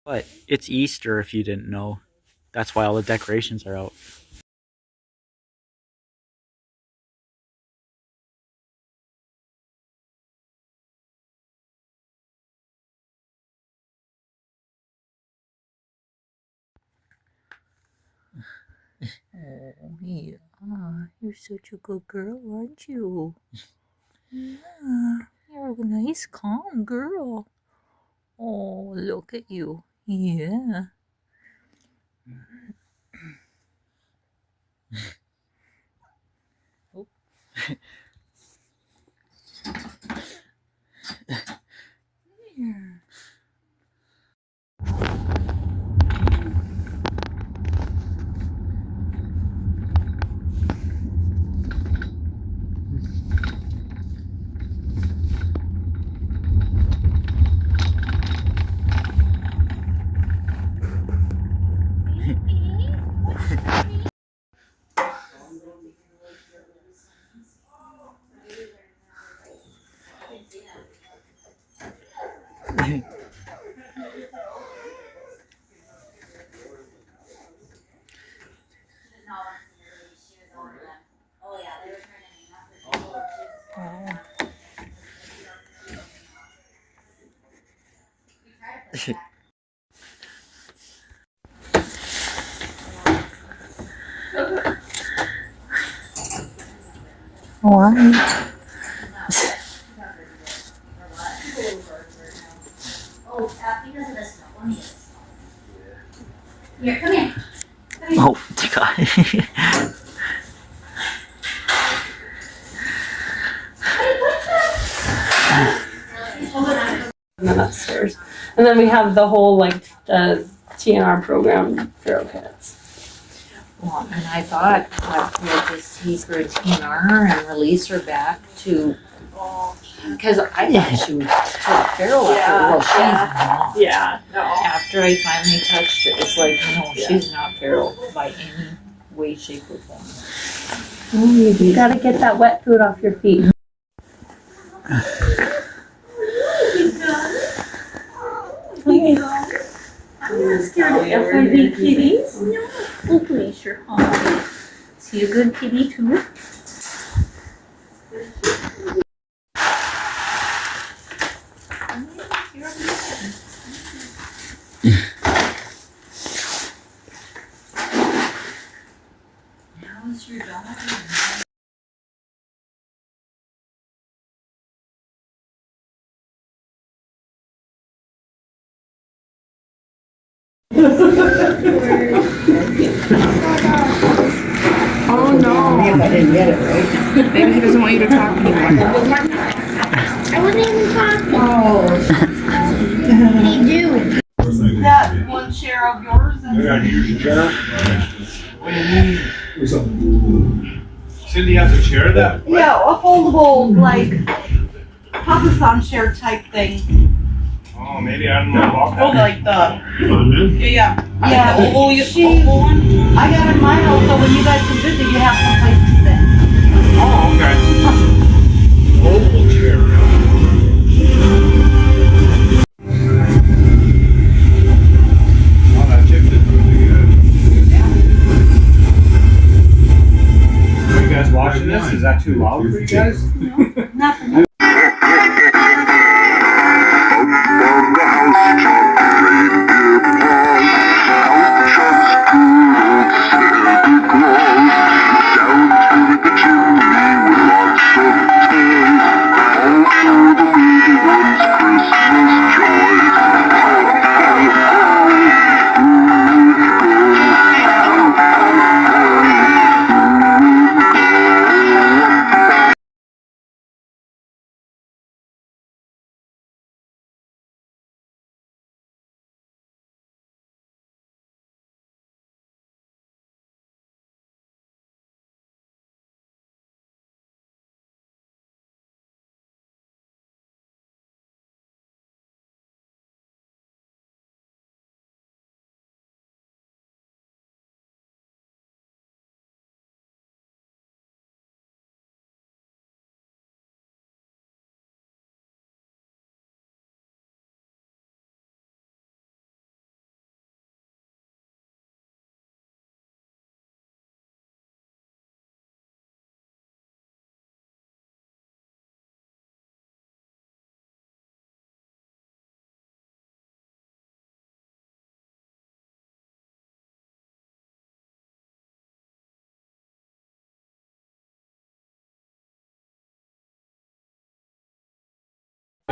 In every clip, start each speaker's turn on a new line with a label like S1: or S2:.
S1: But it's Easter if you didn't know. That's why all the decorations are out.
S2: Oh, yeah. You're such a good girl, aren't you? Yeah, you're a nice, calm girl. Oh, look at you. Yeah. Oh. Yeah. Why?
S3: Here, come here.
S1: Oh, God.
S3: And then upstairs. And then we have the whole like the TNR program feral cats.
S2: Well, and I thought that we'll just take her to TNR and release her back to, because I thought she was totally feral after, well, she's not.
S3: Yeah. No.
S2: After I finally touched her, it's like, no, she's not feral by any way, shape, or form.
S3: Oh, you gotta get that wet food off your feet.
S2: I'm not scared of FIV kitties. No. Oh, please, you're hungry. Is he a good kitty too? How's your dog?
S3: Oh no.
S4: I didn't get it right.
S3: Maybe he doesn't want you to talk anymore.
S5: I wasn't even talking.
S4: Oh.
S5: Hey, dude.
S3: That one share of yours and
S6: What do you mean? Cindy has a chair that?
S3: yeah, a foldable like Papa-san share type thing.
S6: Oh, maybe I don't know about
S3: Oh,
S6: that.
S3: like the yeah.
S4: Yeah,
S3: the oval,
S4: she-
S3: oval one.
S4: I got in my house, so when you guys come visit, you have someplace to sit.
S6: Oh, okay. Oval chair. Oh, that chips is really good. Are you guys watching this? Is that too loud for you guys?
S4: Not for me.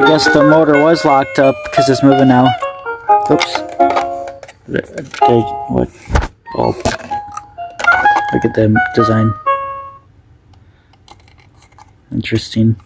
S1: I guess the motor was locked up because it's moving now. Oops. Okay, what? Oh. Look at the design. Interesting.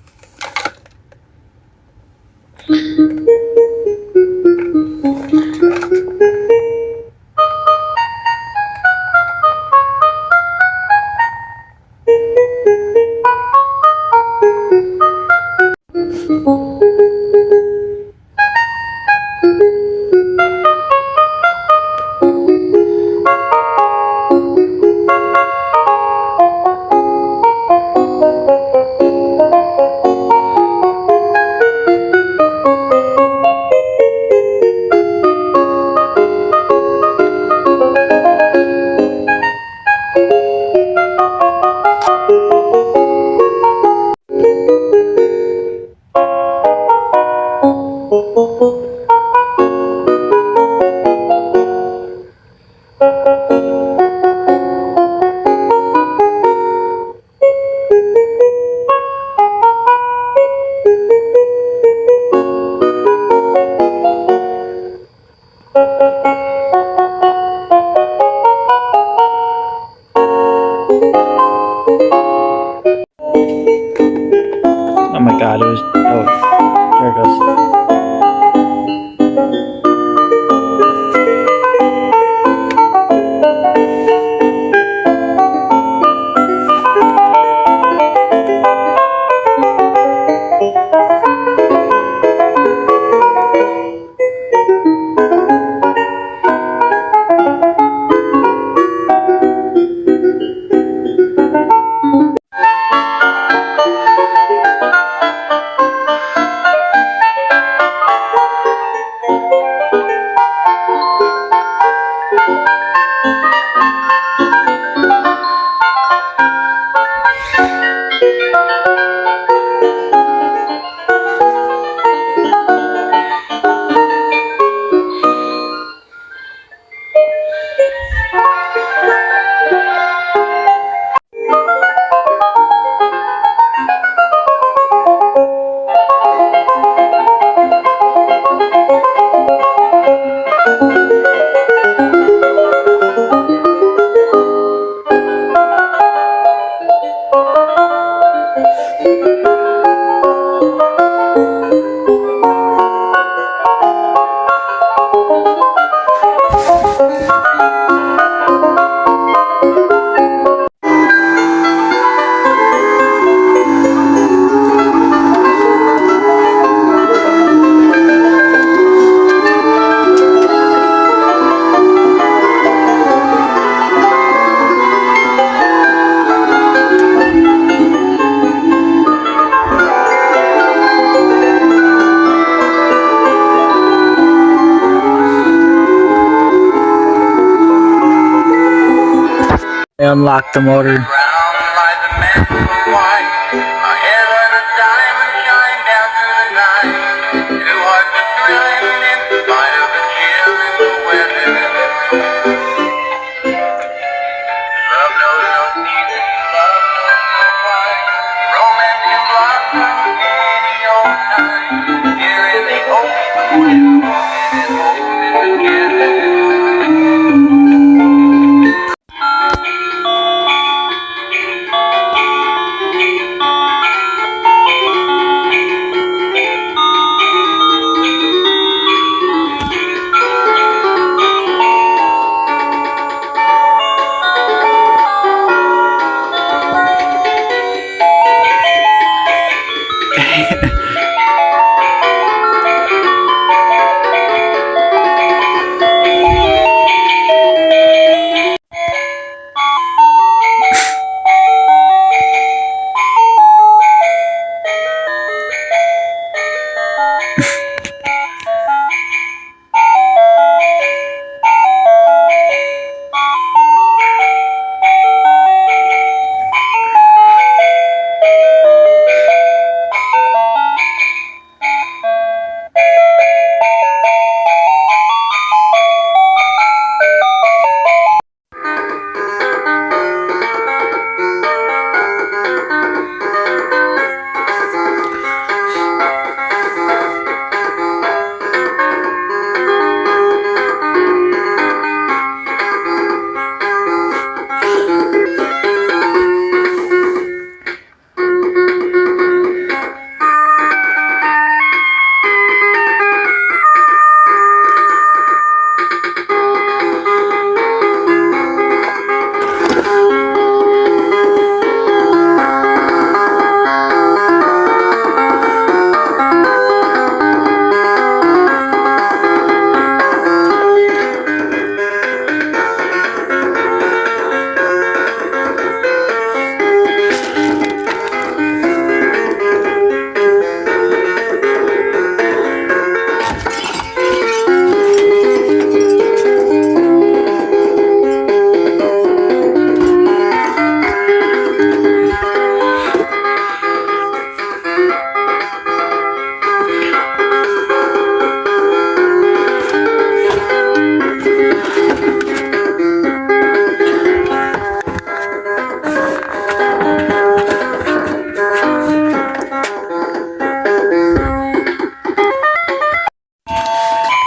S1: Oh my god, it was. Oh, there it goes. I unlocked the motor.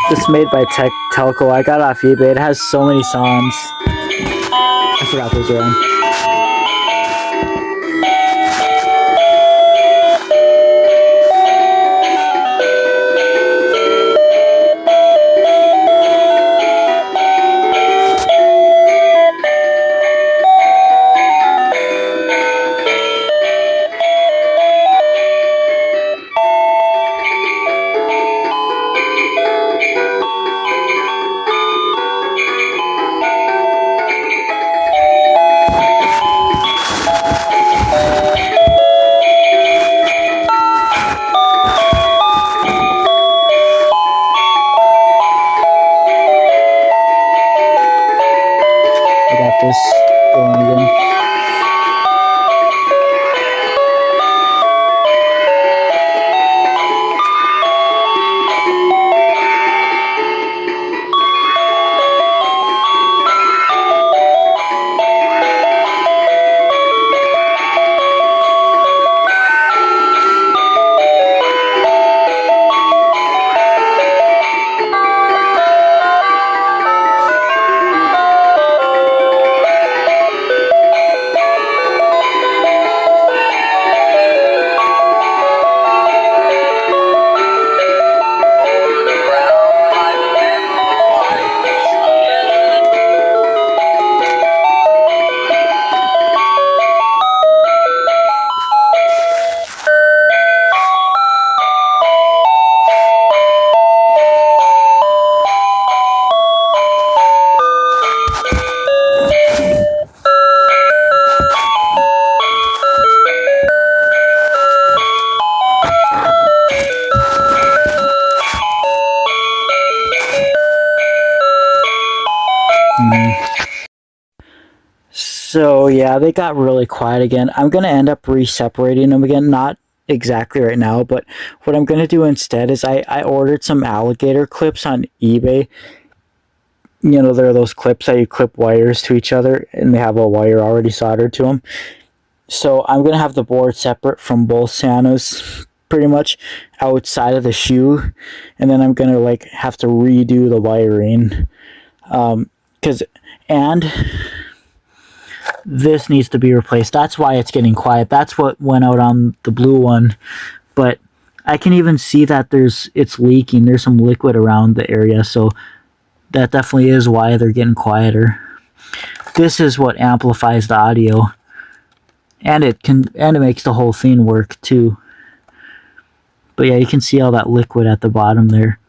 S1: It's made by Telco. I got it off eBay. It has so many songs. I forgot those were on. I got this going again. So yeah, they got really quiet again. I'm gonna end up re-separating them again. Not exactly right now, but what I'm gonna do instead is I ordered some alligator clips on eBay. You know, there are those clips that you clip wires to each other, and they have a wire already soldered to them. So I'm gonna have the board separate from both Santas, pretty much outside of the shoe, and then I'm gonna like have to redo the wiring, and this needs to be replaced. That's why it's getting quiet. That's what went out on the blue one. But I can even see that it's leaking. There's some liquid around the area, so that definitely is why they're getting quieter. This is what amplifies the audio. And it makes the whole thing work too. But yeah, you can see all that liquid at the bottom there.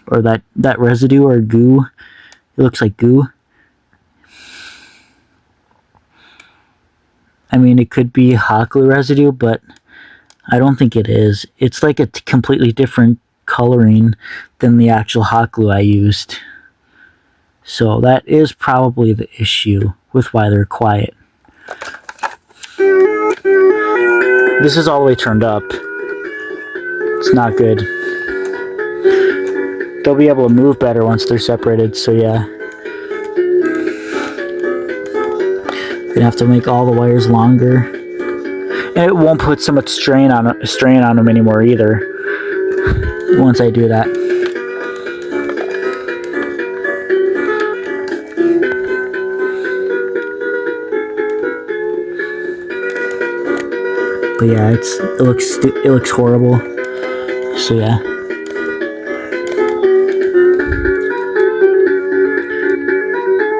S1: Or that residue or goo. It looks like goo. I mean, it could be hot glue residue, but I don't think it is. It's like a completely different coloring than the actual hot glue I used. So that is probably the issue with why they're quiet. This is all the way turned up. It's not good. They'll be able to move better once they're separated, so yeah. Gonna have to make all the wires longer, and it won't put so much strain on them anymore either. Once I do that, but yeah, it looks horrible. So yeah.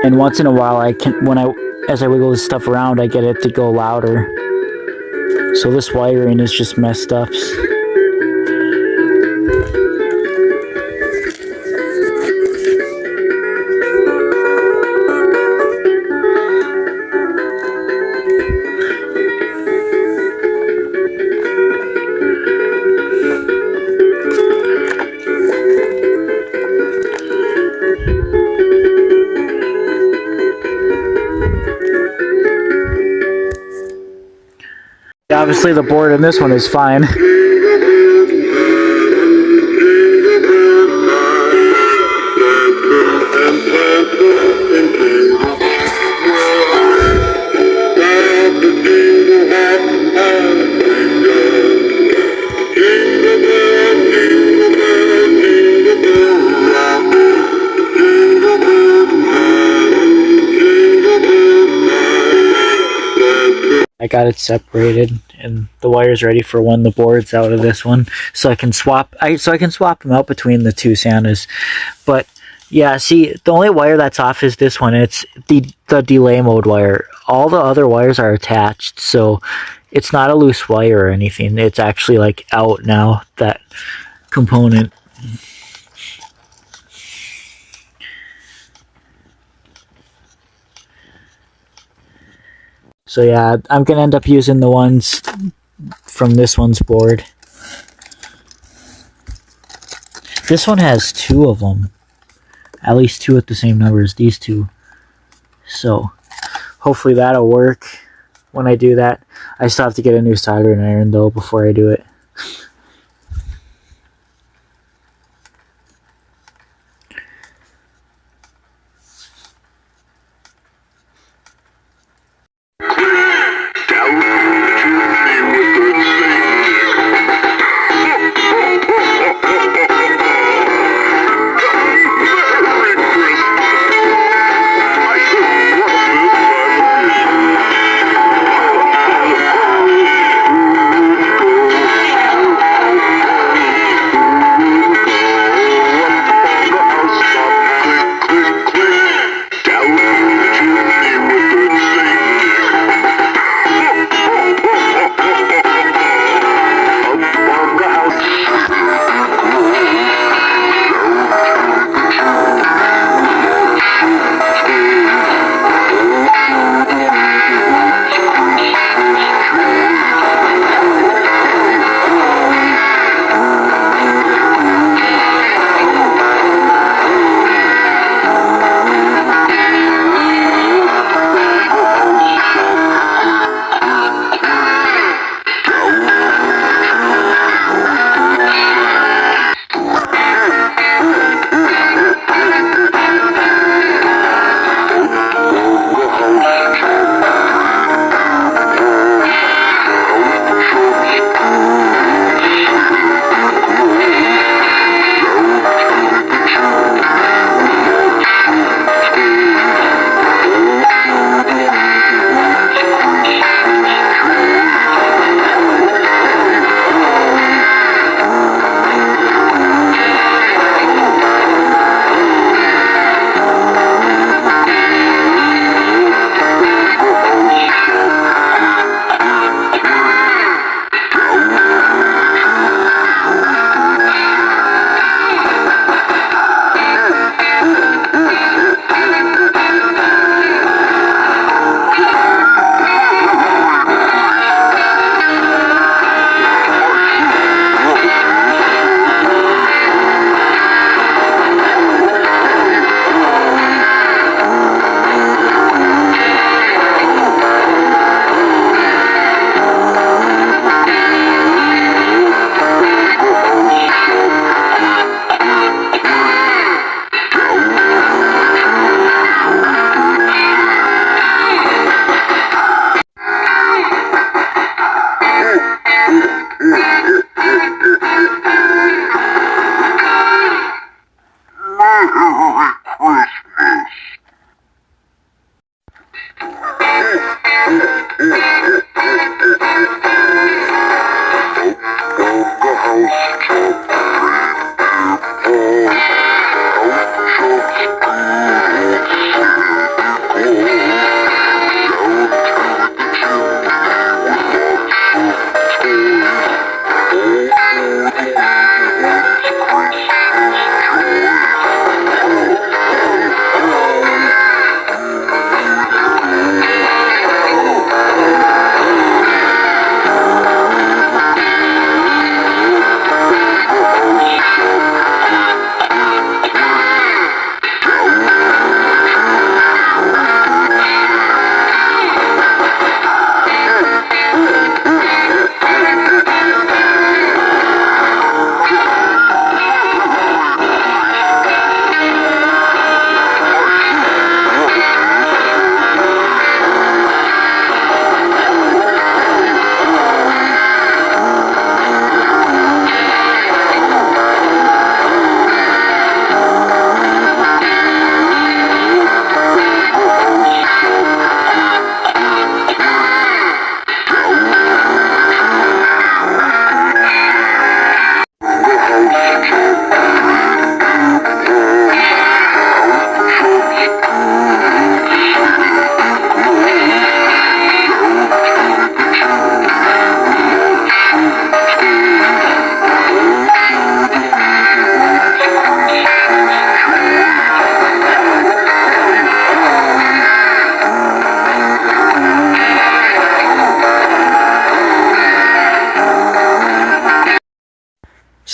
S1: And once in a while, as I wiggle this stuff around, I get it to go louder. So this wiring is just messed up. Obviously the board in this one is fine. I got it separated, and the wire's ready for when the board's out of this one, so I can swap them out between the two Santas. But yeah, see, the only wire that's off is this one. It's the delay mode wire. All the other wires are attached, so it's not a loose wire or anything. It's actually like out now, that component. So yeah, I'm gonna end up using the ones from this one's board. This one has two of them. At least two at the same number as these two. So hopefully that'll work when I do that. I still have to get a new soldering iron though before I do it.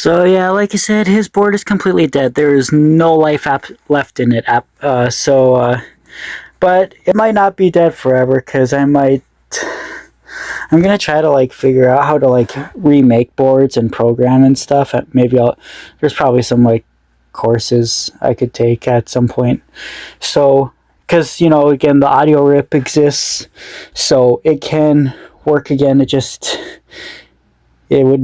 S1: So yeah, like I said, his board is completely dead. There is no life left in it. But it might not be dead forever because I'm gonna try to like figure out how to like remake boards and program and stuff. Maybe there's probably some like courses I could take at some point. So, because again, the audio rip exists, so it can work again. It would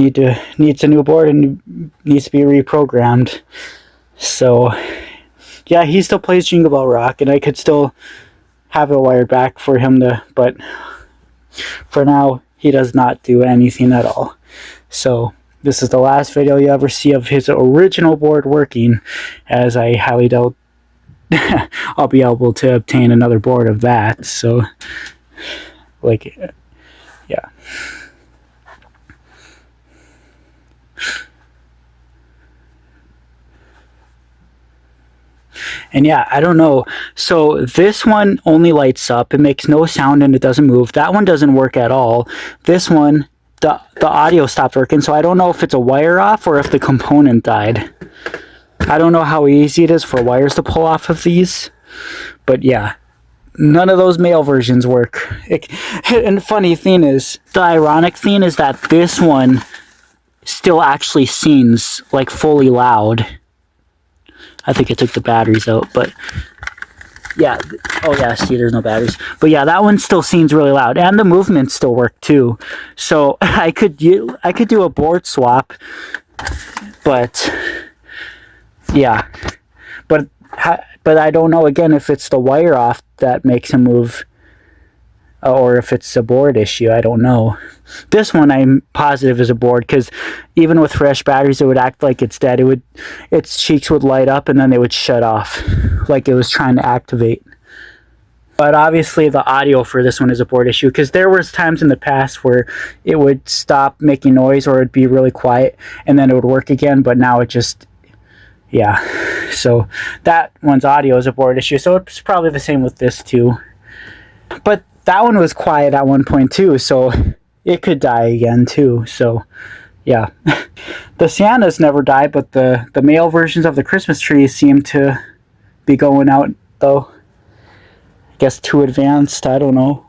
S1: needs a new board and needs to be reprogrammed. So, yeah, he still plays Jingle Bell Rock, and I could still have it wired back for him but for now, he does not do anything at all. So, this is the last video you ever see of his original board working, as I highly doubt I'll be able to obtain another board of that. So, like, yeah. And yeah, I don't know. So this one only lights up. It makes no sound and it doesn't move. That one doesn't work at all. This one, the audio stopped working. So I don't know if it's a wire off or if the component died. I don't know how easy it is for wires to pull off of these. But yeah, none of those male versions work. And the funny thing is, the ironic thing is that this one still actually sings like fully loud. I think it took the batteries out, but yeah. Oh yeah, see, there's no batteries. But yeah, that one still seems really loud, and the movements still work too. So I could do a board swap, but yeah, but I don't know again if it's the wire off that makes him move, or if it's a board issue. I don't know. This one I'm positive is a board, because even with fresh batteries, it would act like it's dead. Its cheeks would light up and then they would shut off, like it was trying to activate. But obviously the audio for this one is a board issue, because there was times in the past where it would stop making noise or it'd be really quiet and then it would work again, but now it just, yeah. So that one's audio is a board issue, so it's probably the same with this too. But that one was quiet at one point too, so it could die again too. So yeah. The Santas never die, but the male versions of the Christmas trees seem to be going out though. I guess too advanced, I don't know.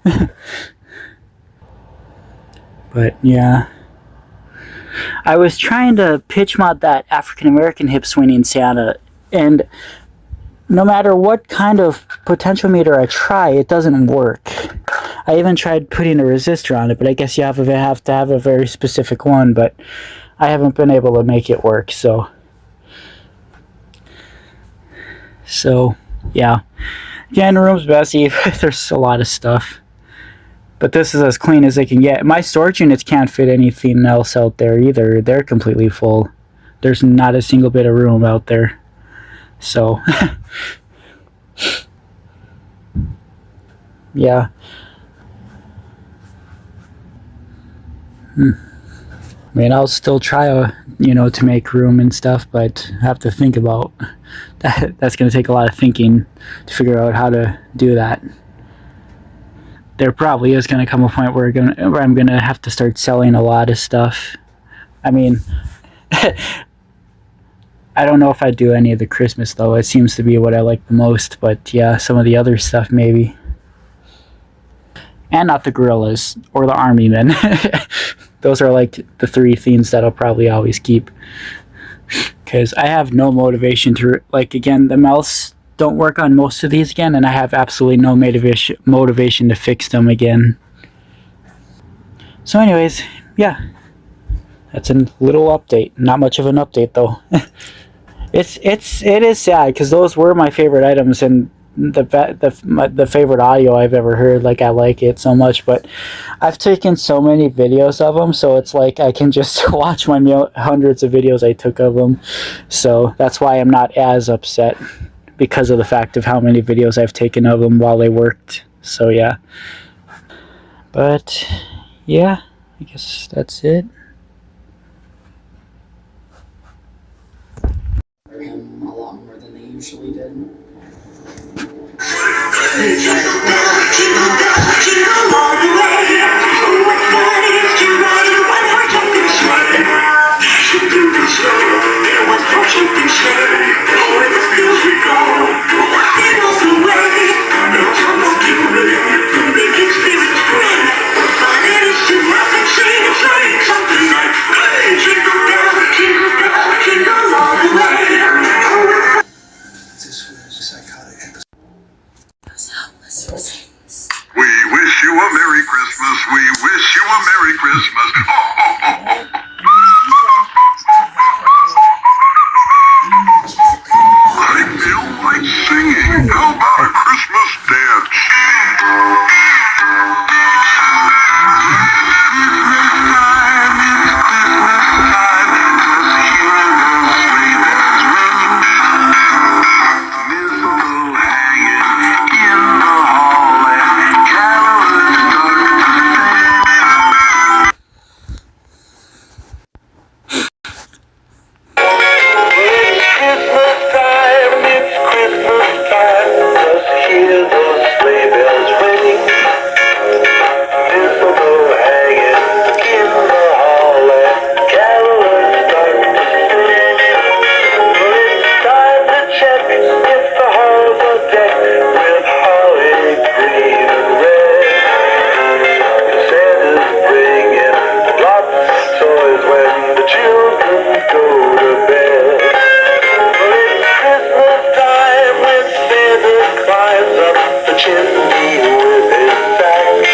S1: But yeah. I was trying to pitch mod that African American hip swinging Santa, and no matter what kind of potentiometer I try, it doesn't work. I even tried putting a resistor on it, but I guess you have to have a very specific one, but I haven't been able to make it work, so yeah. Again, the room's messy. There's a lot of stuff. But this is as clean as they can get. My storage units can't fit anything else out there either. They're completely full. There's not a single bit of room out there. So, yeah. I mean, I'll still try, to make room and stuff, but I have to think about that. That's going to take a lot of thinking to figure out how to do that. There probably is going to come a point where I'm going to have to start selling a lot of stuff. I mean, I don't know if I'd do any of the Christmas, though. It seems to be what I like the most, but yeah, some of the other stuff, maybe. And not the gorillas or the army men. Those are like the three themes that I'll probably always keep. Because I have no motivation to, like, again, the mouse don't work on most of these again, and I have absolutely no motivation to fix them again. So anyways, yeah. That's a little update. Not much of an update, though. It is sad, because those were my favorite items, and the favorite audio I've ever heard. Like, I like it so much, but I've taken so many videos of them, so it's like I can just watch my hundreds of videos I took of them. So that's why I'm not as upset, because of the fact of how many videos I've taken of them while they worked. So yeah. But yeah, I guess that's it. Him a lot more than they usually did.
S7: Jingle, jingle, jingle all the way. We wish you a Merry Christmas. We wish you a Merry Christmas. I feel like singing. How about a Christmas dance? Mistletoe hanging in the hall and carolers start to sing. Christmas time, it's Christmas time. Just hear those sleigh bells ring. Mistletoe hanging in the hall and carolers start to sing. It's time to check if the halls are decked with holly green and red. Santa's bringing lots of toys when the children go to bed. It's Christmas time when Santa climbs up the chimney with his sack.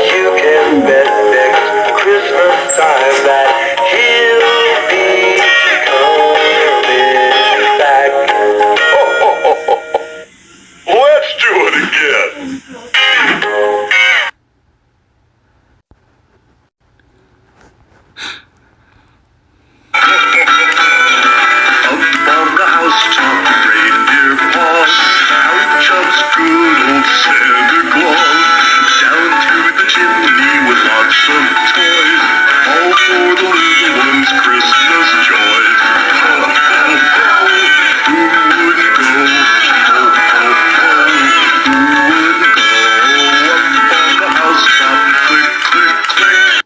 S7: You can bet next Christmas time that he'll be coming back. Let's do it again. Up on the housetop, reindeer paw. Out jumps good old Santa Claus. Down through the chimney with lots of toys. All for the little ones' Christmas joys. Ho, ho, ho. Who wouldn't go? Ho, ho, ho. Who wouldn't go? Up on the housetop, click, click, click.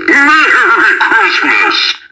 S7: Merry Christmas!